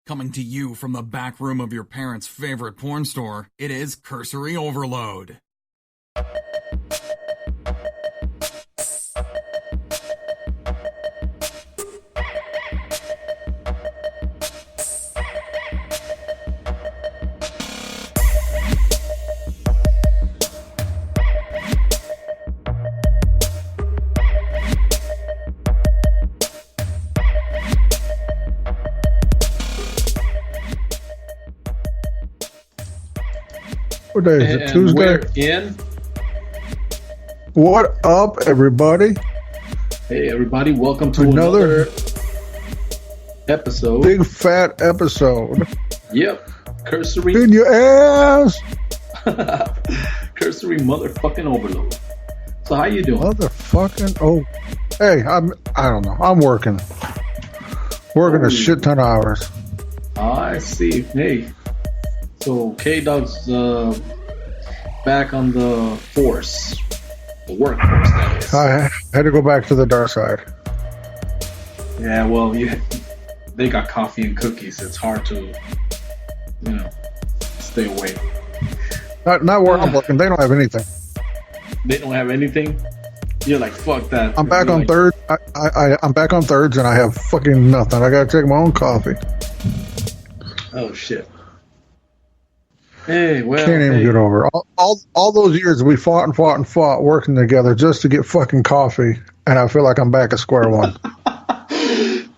Coming to you from the back room of your parents' favorite porn store, it is Cursory Overload. What day is it? Tuesday? We're in. What up, everybody? Hey, everybody. Welcome to another episode. Big fat episode. Yep. Cursory. In your ass. Cursory motherfucking overload. So how you doing? Motherfucking oh. Hey, I don't know. I'm working a shit ton of hours. I see. Hey. So K-Dogg's back on the force. The workforce, that is. I had to go back to the dark side. Yeah, well, they got coffee and cookies. It's hard to, stay away. Not where I'm working. They don't have anything. They don't have anything? You're like, fuck that. I'm back on third. I'm back on thirds and I have fucking nothing. I gotta take my own coffee. Oh, shit. Hey, well, can't even get over it. All those years we fought working together just to get fucking coffee, and I feel like I'm back at square one.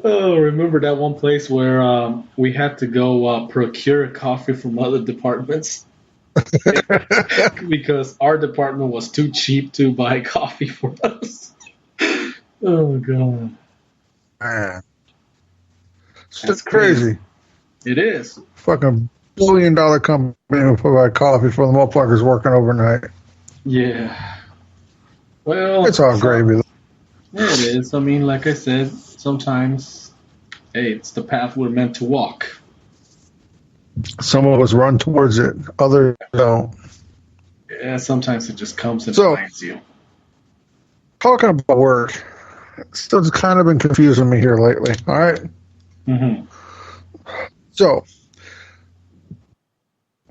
Oh, remember that one place where we had to go procure coffee from other departments because our department was too cheap to buy coffee for us. Oh god, man, it's crazy. It is fucking $1 billion company to provide coffee for the motherfuckers working overnight. Yeah. Well, it's all gravy. Yeah, it is. I mean, like I said, sometimes, hey, it's the path we're meant to walk. Some of us run towards it, others don't. Yeah, sometimes it just comes and finds you. Talking about work, it's kind of been confusing me here lately. All right. Mm-hmm. So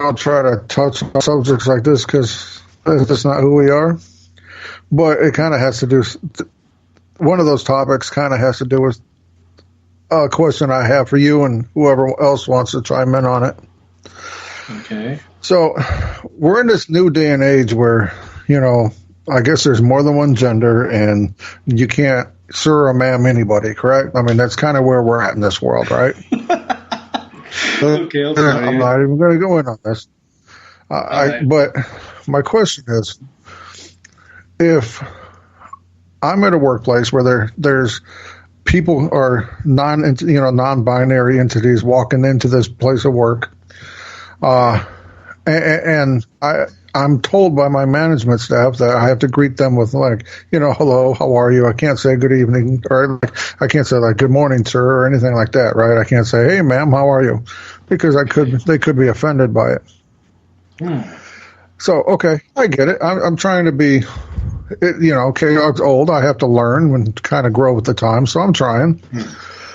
I'll try to touch on subjects like this because that's not who we are. But it kind of has to do. One of those topics kind of has to do with a question I have for you and whoever else wants to chime in on it. Okay. So we're in this new day and age where, I guess there's more than one gender and you can't sir or ma'am anybody, correct? I mean, that's kind of where we're at in this world, right? Okay, I'm not even going to go in on this. But my question is, if I'm at a workplace where there's people are non-binary entities walking into this place of work, and I'm told by my management staff that I have to greet them with hello, how are you? I can't say good evening, or I can't say good morning, sir, or anything like that, right? I can't say, hey, ma'am, how are you? Because they could be offended by it. So, okay, I get it. I'm trying to be, K-Dogg's old. I have to learn and kind of grow with the time, so I'm trying.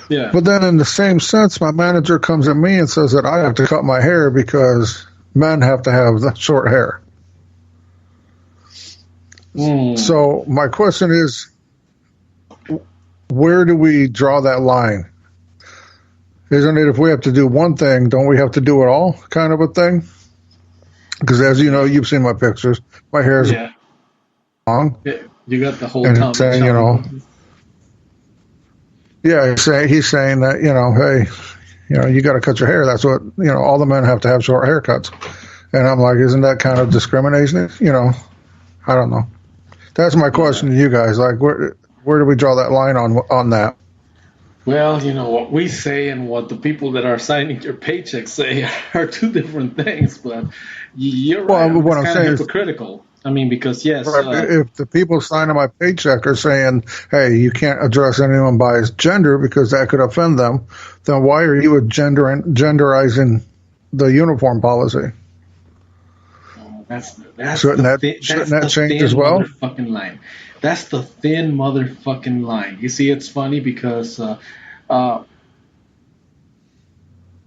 Yeah. But then in the same sense, my manager comes at me and says that I have to cut my hair because men have to have the short hair. So my question is, where do we draw that line? Isn't it if we have to do one thing, don't we have to do it all kind of a thing? Because as you know, you've seen my pictures. My hair is long. Yeah, you got the whole and saying, he's saying that, hey, you got to cut your hair. That's what, all the men have to have short haircuts. And I'm like, isn't that kind of discrimination? I don't know. That's my question to you guys. Like, where do we draw that line on that? Well, what we say and what the people that are signing your paychecks say are two different things, but you're right. Well, what I'm kind saying of hypocritical. I mean, because yes, if the people signing my paycheck are saying, "Hey, you can't address anyone by his gender because that could offend them," then why are you genderizing the uniform policy? Shouldn't that change as well? Motherfucking line. That's the thin motherfucking line. You see, it's funny because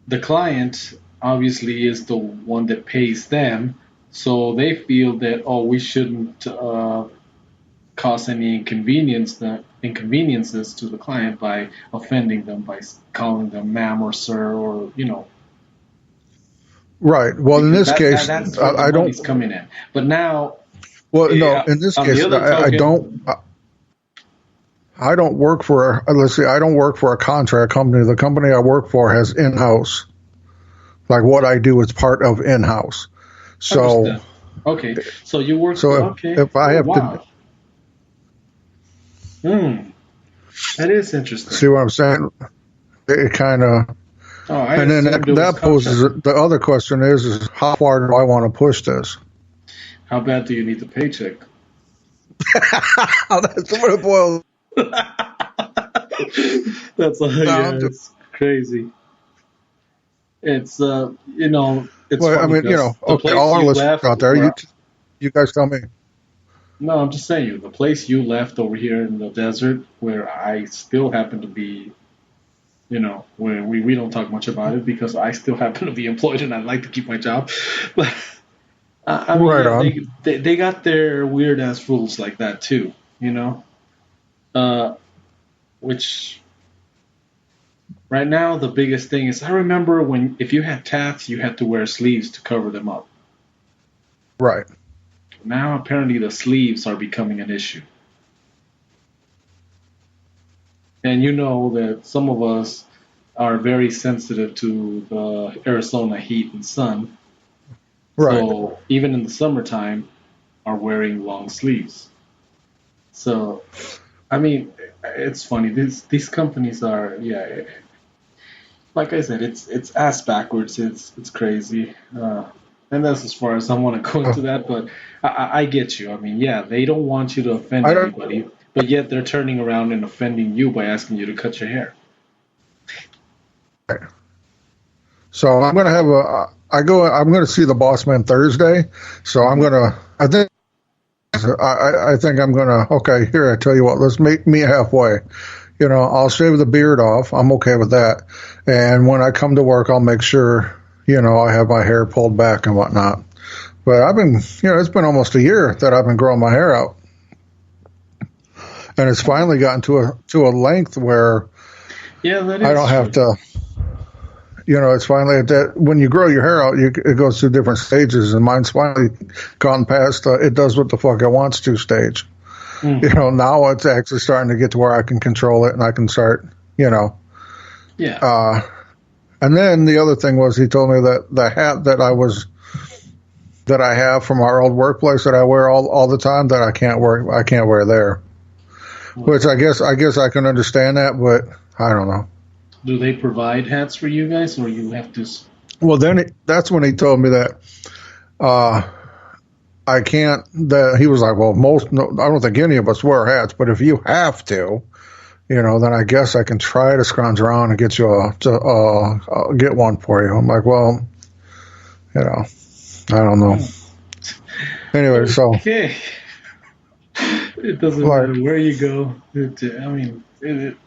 the client obviously is the one that pays them, so they feel that, oh, we shouldn't cause any inconveniences to the client by offending them by calling them ma'am or sir, or Right. Well, in because this case, that's where the I don't. money's coming in. But now, Well, no. In this on the case, other I don't. token, I don't work for. Let's see. I don't work for a contract company. The company I work for has in-house. Like what I do is part of in-house. So, understand. Okay, so you work so for, okay. if I Oh have to wow. Hmm, that is interesting. see what I'm saying, it kind of. Oh, I And then assumed it was that poses contracted. the other question is how far do I want to push this? How bad do you need the paycheck? That's what it boils That's down yeah, to. it's crazy. It's it's Well, I funny mean, because the okay, place all our you listeners left out there, where you guys tell me. no, I'm just saying you, the place you left over here in the desert where I still happen to be, where we don't talk much about it because I still happen to be employed and I'd like to keep my job. But I mean, Right yeah, on. they got their weird ass rules like that too, you know. Uh, which right now the biggest thing is I remember when if you had tats, you had to wear sleeves to cover them up. Right. Now apparently the sleeves are becoming an issue. And you know that some of us are very sensitive to the Arizona heat and sun. Right. So even in the summertime, are wearing long sleeves. So I mean, it's funny. These companies are, yeah, like I said, it's ass backwards. It's crazy. And that's as far as I want to go Uh, into that. But I get you. I mean, yeah, they don't want you to offend I don't. anybody, but yet they're turning around and offending you by asking you to cut your hair. So I'm gonna have a. I go. I'm gonna see the boss man Thursday. So I'm Hmm. gonna. I think. I think I'm gonna. Okay, here. I tell you what. Let's meet halfway. I'll shave the beard off. I'm okay with that. And when I come to work, I'll make sure. I have my hair pulled back and whatnot. But I've been. It's been almost a year that I've been growing my hair out, and it's finally gotten to a length where Yeah, that I is don't have true. to. It's finally at that when you grow your hair out, it goes through different stages, and mine's finally gone past it does what the fuck it wants to stage. Hmm. Now it's actually starting to get to where I can control it and I can start, you know. Yeah. Uh, and then the other thing was he told me that the hat that I have from our old workplace that I wear all the time that I can't wear there. Which Well, I guess I can understand that, but I don't know. do they provide hats for you guys, or you have to? Well, then that's when he told me that uh, I can't. That he was like, well, no, I don't think any of us wear hats, but if you have to, then I guess I can try to scrounge around and get you get one for you. I'm like, well, I don't know. Hmm. Anyway, so Okay. It doesn't like, matter where you go. I mean, it's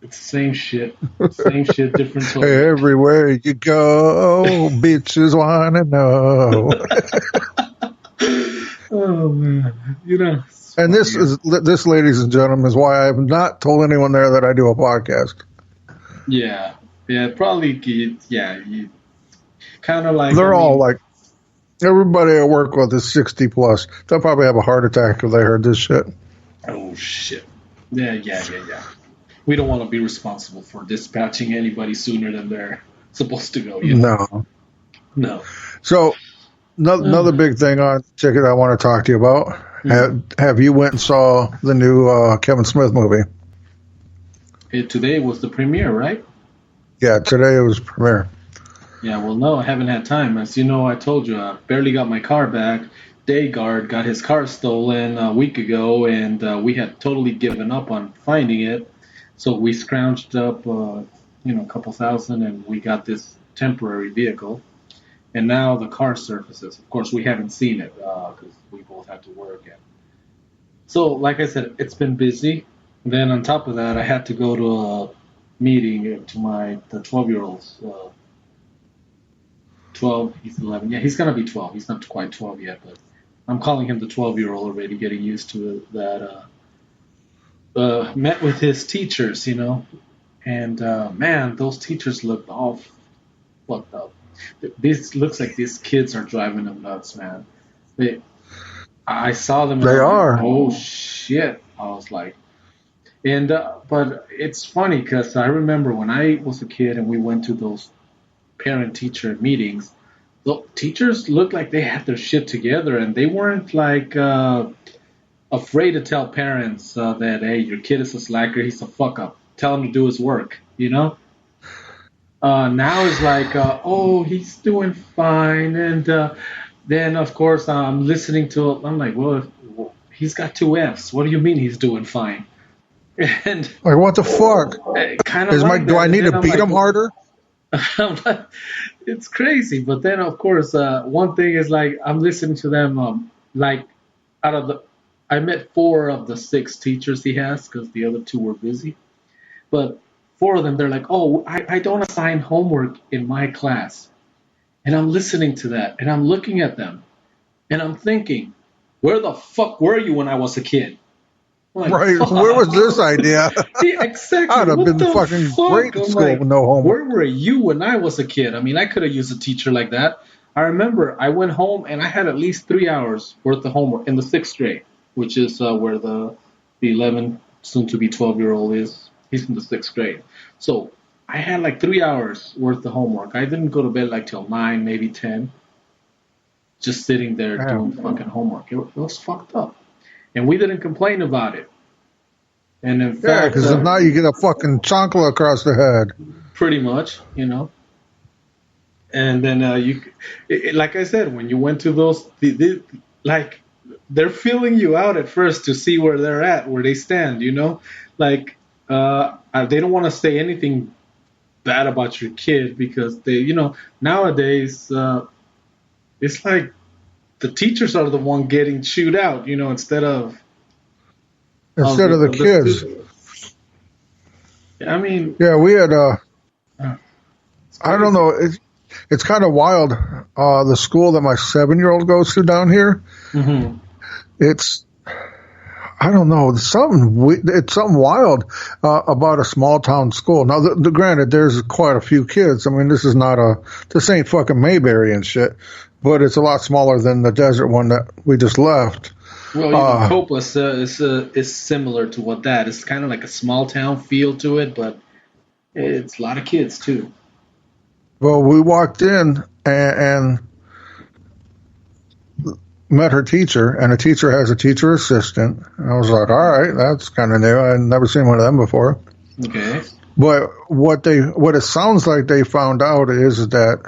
the same shit. Same shit, different toy. everywhere you go, bitches wanna know. Oh man, it's And funny. this, ladies and gentlemen, is why I have not told anyone there that I do a podcast. Yeah, yeah, probably. Yeah, you kind of like. I They're all mean, like, everybody I work with is 60 plus. They'll probably have a heart attack if they heard this shit. oh shit. Yeah, yeah, yeah, yeah. We don't want to be responsible for dispatching anybody sooner than they're supposed to go. No. No. So another big thing on ticket I want to talk to you about. Mhm. Have you went and saw the new Kevin Smith movie? Today was the premiere, right? Yeah, today it was premiere. Yeah, well, no, I haven't had time. As you know, I told you, I barely got my car back. Day guard got his car stolen a week ago, and we had totally given up on finding it. So we scrounged up, a couple thousand, and we got this temporary vehicle. And now the car surfaces. Of course, we haven't seen it because we both had to work. And so, like I said, it's been busy. Then on top of that, I had to go to a meeting to the 12-year-old's. 12. He's 11. Yeah, he's gonna be 12. He's not quite 12 yet, but I'm calling him the 12-year-old already, getting used to it. That met with his teachers, and man, those teachers looked all fucked up. This looks like these kids are driving them nuts, man. I saw them. And They I was are. like, oh shit! I was like, and but it's funny because I remember when I was a kid and we went to those parent-teacher meetings. The teachers looked like they had their shit together, and they weren't like afraid to tell parents that hey, your kid is a slacker, he's a fuck up. Tell him to do his work. Now it's like, oh, he's doing fine, and then of course I'm listening to it. I'm like, well, he's got 2 Fs. What do you mean he's doing fine? And Like, what the fuck? kind of like Do that. I And need then to I'm beat like, him harder? it's crazy. But then, of course, one thing is like I'm listening to them. Like out of I met 4 of the 6 teachers he has because the other 2 were busy. But 4 of them, they're like, oh, I don't assign homework in my class. And I'm listening to that, and I'm looking at them, and I'm thinking, where the fuck were you when I was a kid? I'm like, Right. fuck. Where was this idea? Yeah, exactly. I'd have What been the fucking fuck? great in I'm school like, with no homework. where were you when I was a kid? I mean, I could have used a teacher like that. I remember I went home and I had at least 3 hours worth of homework in the 6th grade, which is where the 11, soon to be 12-year-old is. He's in the 6th grade. So I had like 3 hours worth of homework. I didn't go to bed like till 9, maybe 10, just sitting there Damn. doing fucking homework. It was fucked up. And we didn't complain about it. And in Yeah, fact, because now you get a fucking chancla across the head. pretty much, And then like I said, when you went to those, like they're feeling you out at first to see where they're at, where they stand, Like they don't want to say anything bad about your kid because they, nowadays it's like the teachers are the one getting chewed out, instead of The kids. students. I mean, Yeah, we had it's I don't know. It's kind of wild. The school that my 7-year-old goes to down here, Mm-hmm. it's I don't know. It's something wild about a small town school. Now, granted, there's quite a few kids. I mean, this ain't fucking Mayberry and shit, but it's a lot smaller than the desert one that we just left. Well, even Copa's is similar to what that. It's kind of like a small town feel to it, but it's a lot of kids too. Well, we walked in and met her teacher, and the teacher has a teacher assistant. And I was like, all right, that's kind of new. I'd never seen one of them before. Okay. But what it sounds like they found out is that,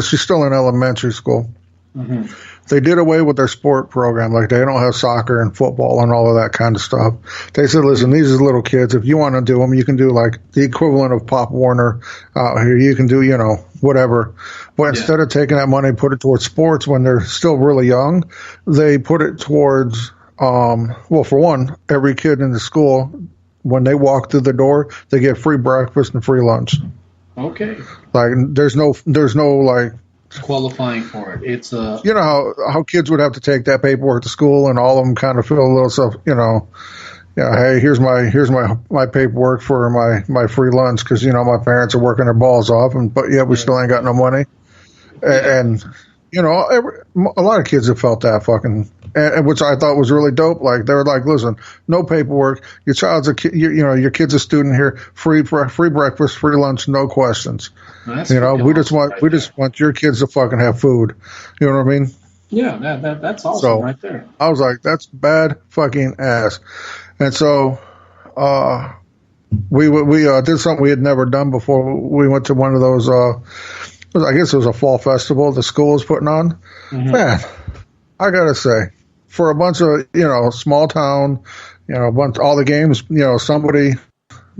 she's still in elementary school. Mm-hmm. They did away with their sport program. Like, they don't have soccer and football and all of that kind of stuff. They said, listen, these are little kids. If you want to do them, you can do like the equivalent of Pop Warner out here. You can do, whatever. But instead of taking that money and put it towards sports when they're still really young, they put it towards, well, for one, every kid in the school, when they walk through the door, they get free breakfast and free lunch. Okay. Like, there's no like, Qualifying for it. It's a. you know how kids would have to take that paperwork to school, and all of them kind of feel a little stuff. Hey, here's my paperwork for my free lunch because my parents are working their balls off, but we still ain't got no money. And a lot of kids have felt that fucking, and which I thought was really dope. Like, they were like, listen, no paperwork. Your child's a kid. Your kid's a student here. Free breakfast, free lunch, no questions. That's We just want your kids to fucking have food. You know what I mean? Yeah, that's awesome So, right there. I was like, that's bad fucking ass. And so, we did something we had never done before. We went to one of those. I guess it was a fall festival the school was putting on. Mm-hmm. Man, I gotta say, for a bunch of small town, all the games,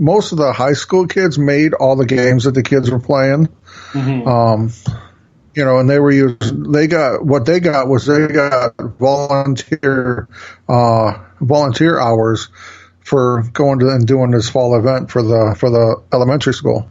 most of the high school kids made all the games that the kids were playing. Mm-hmm. And they got volunteer hours for going to and doing this fall event for the elementary school.